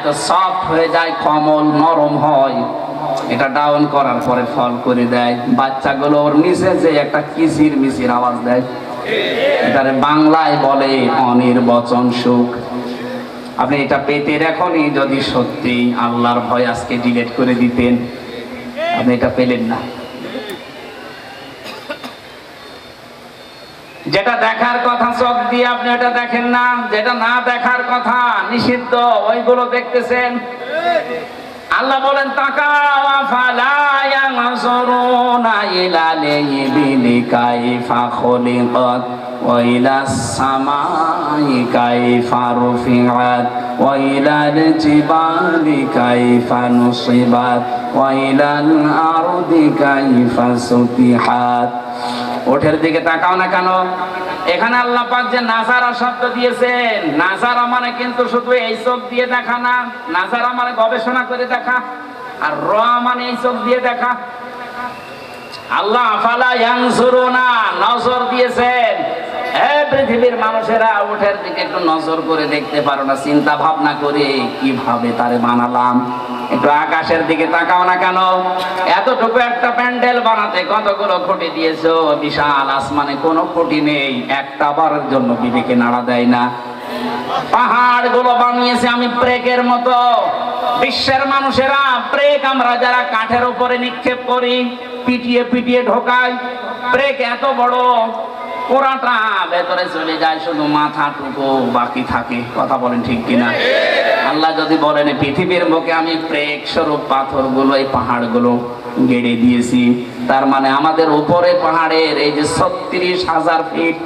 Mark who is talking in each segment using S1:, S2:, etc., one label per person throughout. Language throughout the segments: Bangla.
S1: এত সফট হয়ে যায়, কোমল নরম হয়। এটা ডাউন করার পরে ফল করে দেয়। বাচ্চাগুলো ওর নিচে যে একটা কিচির মিচির আওয়াজ দেয়, এটারে বাংলায় বলে অনির্বচন সুখ। আপনি এটা পেতে রাখুনই, যদি সত্যি আল্লাহর ভয় আজকে ডিলিট করে দিতেন, আপনি এটা পেলেন না। যেটা দেখার কথা চোখ দিয়ে আপনি ওটা দেখেন না, যেটা না দেখার কথা নিষিদ্ধ ওইগুলো দেখতেছেন। আল্লাহ বলেন তাকাও, আফালা ইয়ানজুরুনা ইলাল ইবিলি কাইফা খুলিকাত ওয়া ইলাস সামাই কাইফা রুফিআত ওয়া ইলাল জিবালি কাইফা নুসিবাত ওয়া ইলাল আরদি কাইফা সুতিহাত। ওঠের দিকে তাকাও না কেন? এখানে আল্লাহ পাক যে নাজারা শব্দ দিয়েছেন, নাজারা মানে কিন্তু শুধু এই চোখ দিয়ে দেখা না, নাজারা মানে গবেষণা করে দেখা, আর র মানে এই চোখ দিয়ে দেখা। আল্লাহ আফালা ইয়ানজুরুনা নজর দিয়েছেন। পৃথিবীর মানুষেরা ওঠের দিকে একটু নজর করে দেখতে পারো না, চিন্তা ভাবনা করে কিভাবে তারে বানালাম। একটু আকাশের দিকে তাকাও না কেন? এতটুকু একটা প্যান্ডেল বানাতে কতগুলো খুঁটি দিয়েছো, বিশাল আসমানে কোনো খুঁটি নেই, একটা বারের জন্য বিবেকে নাড়া দেয় না। পাহাড় গুলো বানিয়েছে আমি ব্রেকের মতো। বিশ্বের মানুষেরা ব্রেক আমরা যারা কাঠের উপরে নিক্ষেপ করি, পিটিয়ে পিটিয়ে ঢোকাই, ব্রেক এত বড়, পুরাটা ভেতরে চলে যায়, শুধু মাথাটুকু বাকি থাকে। কথা বলেন ঠিক কিনা? আল্লাহ যদি বলেন পৃথিবীর বুকে আমি ব্রেক স্বরূপ পাথরগুলো, এই পাহাড়গুলো গেড়ে দিয়েছি, তার মানে আমাদের উপরে পাহাড়ের এই যে ৩৬,০০০ ফিট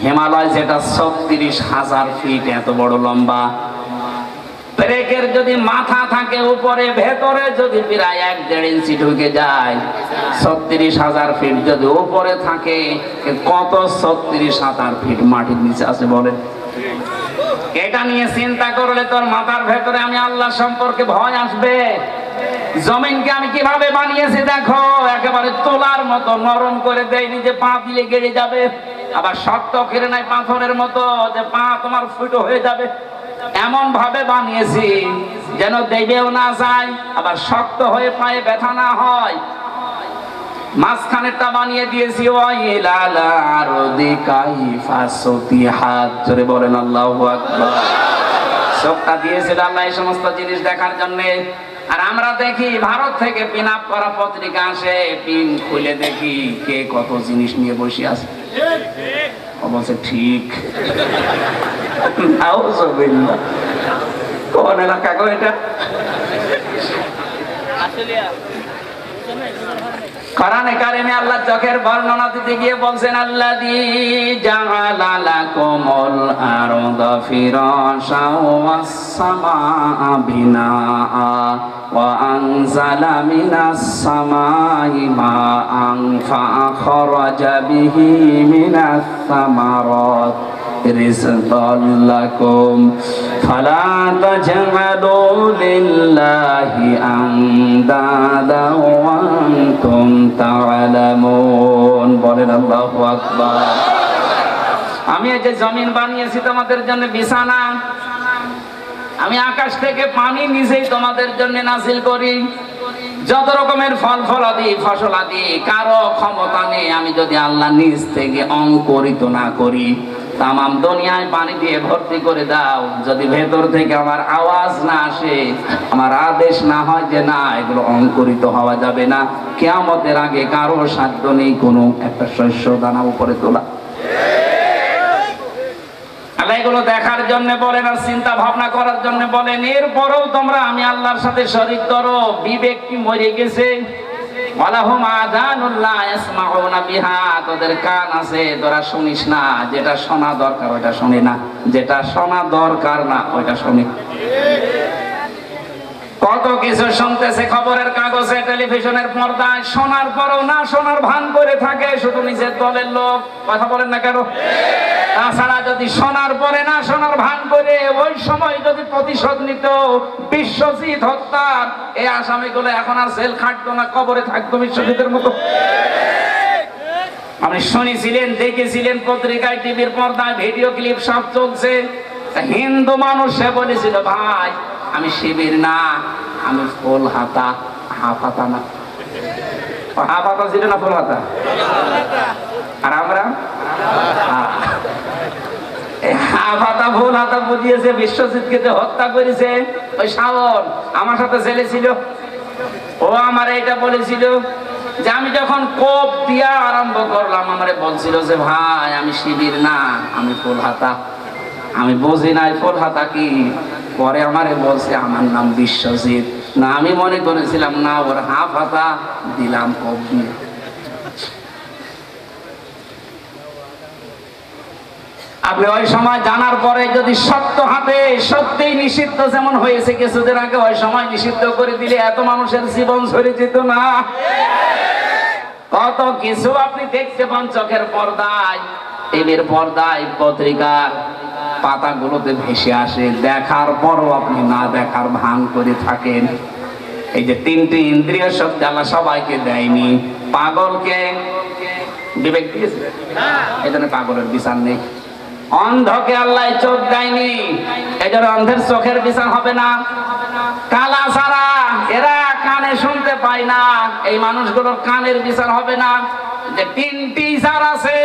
S1: হিমালয়, যেটা ৩৬,০০০ ফিট এত বড় লম্বা, ব্রেকের যদি মাথা থাকে উপরে, ভেতরে যদি প্রায় ১-১.৫ ইঞ্চি ঢুকে যায়, ৩৬,০০০ ফিট যদি উপরে থাকে, কত ৩৬,০০০ ফিট মাটির নিচে আছে বলেন? এটা নিয়ে চিন্তা করলে তোর মাথার ভেতরে আমি আল্লাহ সম্পর্কে ভয় আসবে। জমিনকে আমি কিভাবে বানিয়েছি দেখো, একেবারে তোলার মতো নরম করে দেয়নি যে পা দিলে গেড়ে যাবে, আবার শক্ত করে নাই পাথরের মতো যে পা তোমার ফুটো হয়ে যাবে। এমন ভাবে বানিয়েছি যেন দেবেও না যায়, আবার শক্ত হয়ে পায়ে ব্যথা না হয়। মাঝখানেরটা বানিয়ে দিয়েছি ওয়াইলাল আরদি কাইফা সুতিহাত। জোরে বলেন আল্লাহু আকবার। চোখটা দিয়েছিল আল্লাহ এই সমস্ত জিনিস দেখার জন্য। আর আমরা দেখি ভারত থেকে পিন আপ করা পত্রিকা আসে, পিন খুলে দেখি কে কত জিনিস নিয়ে বসে আছে। অবশ্য ঠিক নাউজুবিল্লাহ। কোন এলাকা গো এটা? কোরআনে কারিমে আল্লাহ চোখের বর্ণনা দিতে গিয়ে বলছেন আল্লাযী জাআলা লাকুমুল আরদা ফিরাশাও ওয়াস সামাআ বিনাআ ওয়া আনজালা মিনাস সামাই মাআন ফাআখরাজা বিহি মিনাস সামারাত রিজকান লাকুম ফালা তাজআলু লিল্লাহি আনদাদা ওয়া আনতুম তা'লামুন। বলেন আল্লাহু আকবার। আমি এই যে জমিন বানিয়েছি তোমাদের জন্য বিছানা, আমি আকাশ থেকে পানি নিজেই তোমাদের জন্য নাযিল করি, যত রকমের ফল ফলাদি ফসলাদি কারো ক্ষমতা নেই। আমি যদি আল্লাহ নিজ থেকে অঙ্কুরিত না করি, তামাম দুনিয়ায় পানি দিয়ে ভর্তি করে দাও, যদি ভেতর থেকে আমার আওয়াজ না আসে, আমার আদেশ না হয় যে না এগুলো অঙ্কুরিত হওয়া যাবে না, কিয়ামতের আগে কারো সাধ্য নেই কোনো একটা শস্য দানা উপরে তোলা। আল্লাহ এগুলো দেখার জন্য বলেন আর চিন্তা ভাবনা করার জন্য বলেন। এরপরেও তোমরা আমি আল্লাহর সাথে শরীক করো, বিবেক কি মরে গেছে? ওয়ালাহুম আযানুন লা ইয়াসমাউনা বিহা, তোদের কান আছে তোরা শুনিস না, যেটা শোনা দরকার ওটা শুনে না, যেটা শোনা দরকার না ওটা শুনে। কত কিছু শুনতেছে খবরের কাগজে, টেলিভিশনের পর্দায়, শোনার পরেও না শোনার ভান করে থাকে, শুধু নিজের দলের লোক। কথা বলেন না কেন? তাছাড়া যদি শোনার পরে না শোনার ভান করে ওই সময় যদি প্রতিশোধ নিত, বিশ্বজিৎ হত্যার এই আসামিগুলো এখন আর জেল খাটতো না, কবরে থাকতো বিশ্বজিতের মতো। আপনি শুনেছিলেন, দেখেছিলেন পত্রিকায়, টিভির পর্দায় ভিডিও ক্লিপ সব চলছে। হিন্দু মানুষ সে বলেছিল, ভাই আমি শিবির না, আমি ফুল হাতা। হাফ হাতা না, হাফ হাতা ছিল না, ফুল হাতা। আর আমরা হাফ হাতা ফুল হাতা বুঝিয়েছে। বিশ্বজিৎকে যে হত্যা করেছে ওই শাওন, আমার সাথে ছেলে ছিল, ও আমার এটা বলেছিল যে আমি যখন কোপ দিয়া আরম্ভ করলাম, আমারে বলছিল যে ভাই আমি শিবির না, আমি ফুল হাতা। আমি বুঝি নাই ফুল হাতা কি। পরে আমারে বলছে আমার নাম বিশ্বজিৎ। না, আমি মনে করেছিলাম না ওর হাফ হাতা, দিলাম কোপ দিয়ে। আপনি ওই সময় জানার পরে যদি সত্য হাতে সত্যিই নিষিদ্ধ যেমন হয়েছে কিছুদিন আগে, ওই সময় নিষিদ্ধ করে দিলে এত মানুষের জীবন ঝরে যেত না। কত কিছু আপনি দেখতে পান চোখের পর্দায়, টিভির পর্দায়, পত্রিকার পাতাগুলোতে ভেসে আসে। দেখার পরও আপনি না দেখার ভান করে থাকেন। এই যে তিনটি ইন্দ্রিয় শক্তি আল্লাহ সবাইকে দেয়নি। পাগলকে বিবেক দিয়েছে, এই জন্য পাগলের বিচার নেই। অন্ধকে আল্লাহ চোখ দেয়নি, এই জন্য অন্ধের চোখের বিচার হবে না। কালা ছাড়া এরা কানে শুনতে পায় না, এই মানুষগুলোর কানের বিচার হবে না। যে তিনটি যার আছে,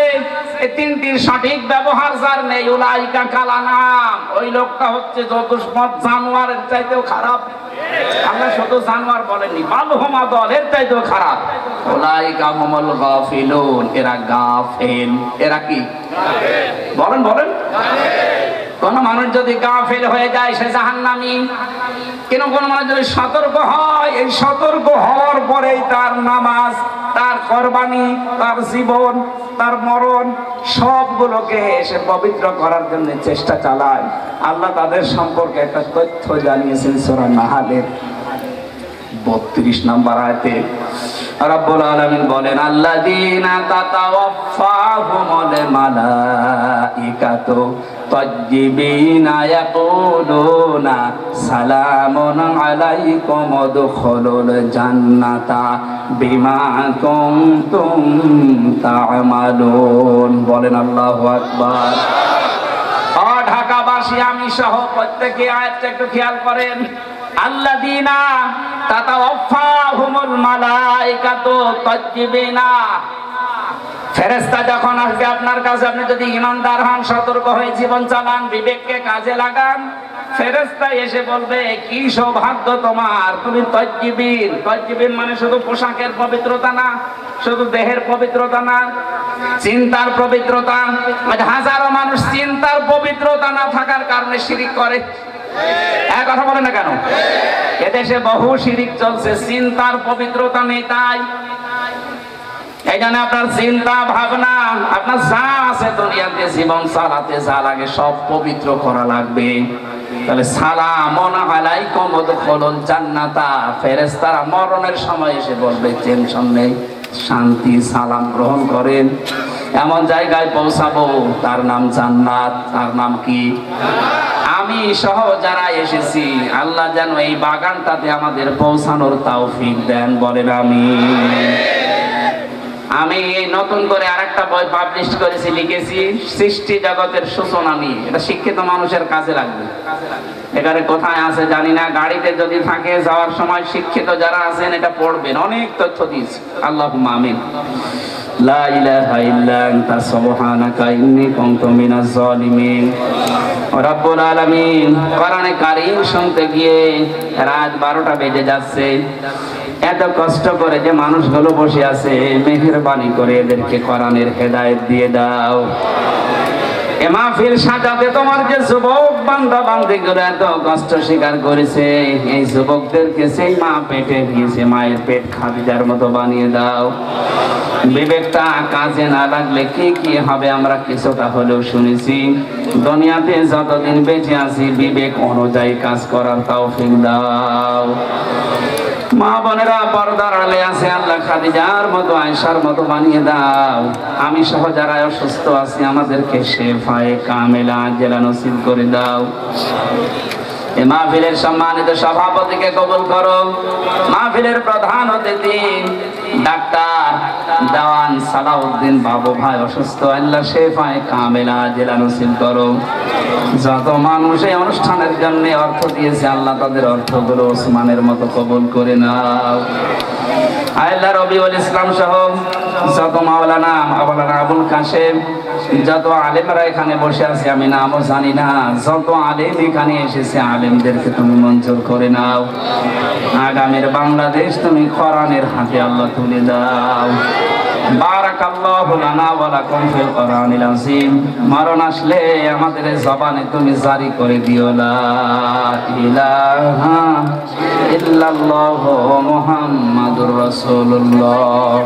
S1: এই তিনটির সঠিক ব্যবহার যার নেই, উলাইকা কালা নাম, ওই লোকটা হচ্ছে চতুষ্পদ জানোয়ারের চাইতেও খারাপ। আমরা শুধু জানোয়ার বলেনি, বালহুমা দল, এর চাইতেও খারাপ। উলাইকা হুমুল গাফিলুন, এরা গাফেল। এরা কি বলেন বলেন? কোন মানুষ যদি গাফেল হয়ে যায় সে জাহান্নামী। কেন কোন মানুষ যদি সতর্ক হয়, এই সতর্ক হওয়ার পরেই তার নামাজ, তার কোরবানি, তার জীবন, তার মরণ সবগুলোকে সে পবিত্র করার জন্য চেষ্টা চালায়। আল্লাহ তাদের সম্পর্কে একটা তথ্য জানিয়েছেন সূরা নাহলের 32 নম্বর আয়াতে। রব্বুল আলামিন বলেন, আল্লাযীনা তাতাওয়াফাহুমুল মালাইকাতু তাজ্জিবিনা ইয়াকুলুনা সালামুন আলাইকুম উদখুলুল জান্নাতা বিমা কুনতুম তা'মালুন। বলেন আল্লাহু আকবার। ঢাকাবাসী আমি সহ প্রত্যেকে আয়াতটা একটু খেয়াল করেন। আল্লাযীনা তাতাওয়াফাহুমুল মালাইকাতু তাজ্জিবিনা, ফেরেশতা যখন আসবে আপনার কাছে, আপনি যদি ঈমানদার হন, সতর্ক হয়ে জীবন চালান, বিবেককে কাজে লাগান, ফেরেশতা এসে বলবে কি সৌভাগ্য তোমার, তুমি তাজ্জিবিন। তাজ্জিবিন মানে শুধু পোশাকের পবিত্রতা না, শুধু দেহের পবিত্রতা না, চিন্তার পবিত্রতা। হাজারো মানুষ চিন্তার পবিত্রতা না থাকার কারণে শিরিক করে। এক কথা বলে না কেন? এদেশে বহু শিরিক চলছে, চিন্তার পবিত্রতা নেই। তাই এই জন্য আপনার চিন্তা ভাবনা, আপনার যা আছে দুনিয়াতে জীবন চালাতে যা লাগে সব পবিত্র করা লাগবে। তাহলে সালামুন আলাইকুম উদখুলুল জান্নাতা, ফেরেশতারা মরণের সময় এসে বলবে টেনশন নেই, শান্তি, সালাম গ্রহণ করেন। এমন জায়গায় পৌঁছাবো তার নাম জান্নাত। তার নাম কি? আমি সহ যারা এসেছি, আল্লাহ যেন এই বাগানটাতে আমাদের পৌঁছানোর তৌফিক দেন। বলেন আমিন। আমি নতুন করে আরেকটা বই পাবলিশ করেছি, লিখেছি সৃষ্টি জগতের সূচনা নিয়ে। এটা শিক্ষিত মানুষের কাজে লাগবে। এখানে কোথায় আছে জানি না, গাড়িতে যদি থাকে যাওয়ার সময় শিক্ষিত যারা আছেন এটা পড়বেন, অনেক তথ্য দিয়েছি। আল্লাহুম্মা আমিন। লা ইলাহা ইল্লা আনতা সুবহানাকা ইন্নী কুনতু মিনাজ জালিমিন। রব্বুল আলামিন, কোরআনে কারীম শুনতে গিয়ে রাত 12টা বেজে যাচ্ছে। এত কষ্ট করে যে মানুষগুলো বসে আছে, মেহেরবানি করে এদেরকে কোরআনের হেদায়েত দিয়ে দাও। এ মাহফিল সাজাতে তোমার যে যুবক বান্দা বান্দীগুলো এত কষ্ট স্বীকার করেছে, এই যুবকদেরকে সেই মা পেটে গিয়েছে, মায়ের পেট খাদিজার মতো বানিয়ে দাও। বিবেকটা কাজে না লাগলে কি কি হবে আমরা কিছুটা হলেও শুনেছি। দুনিয়াতে যতদিন বেঁচে আছি বিবেক অনুযায়ী কাজ করার তৌফিক দাও। মা বোনেরা পর্দার আড়ালে আছে, আল্লাহ খাদিজার মতো, আয়েশার মতো বানিয়ে দাও। আমি সহ যারা অসুস্থ আছি আমাদেরকে শেফায়ে কামেলা আজেলা নসিব করে দাও। এই মাহফিলের সম্মানিত সভাপতিকে কবুল করো। মাহফিলের প্রধান অতিথি ডাক্তার দেওয়ান সালাউদ্দিন বাবু ভাই অসুস্থ, আল্লাহ শেফায়ে কামেলা জেলা নসিব করো। যত মানুষ এই অনুষ্ঠানের জন্য অর্থ দিয়েছে আল্লাহ তাদের অর্থগুলো ওসমানের মতো কবুল করে নাও। আল্লাহ রবিউল ইসলাম সহ যত মাওলানা আবুল কাশেম, যত আলেমরা এখানে বসে আছে আমি নামও জানি না, যত আলেম এখানে এসেছে আলেমদেরকে তুমি মঞ্জুর করে নাও। আগামীর বাংলাদেশ তুমি কোরআনের হাতে আল্লাহ তুলে দাও। বারাকাল্লাহু লানা ওয়া লাকুম ফিল কোরআনিল আযীম। মরণ আসলে আমাদের জবানে তুমি জারি করে দিও লা ইলাহা ইল্লাল্লাহু মুহাম্মাদুর রাসূলুল্লাহ।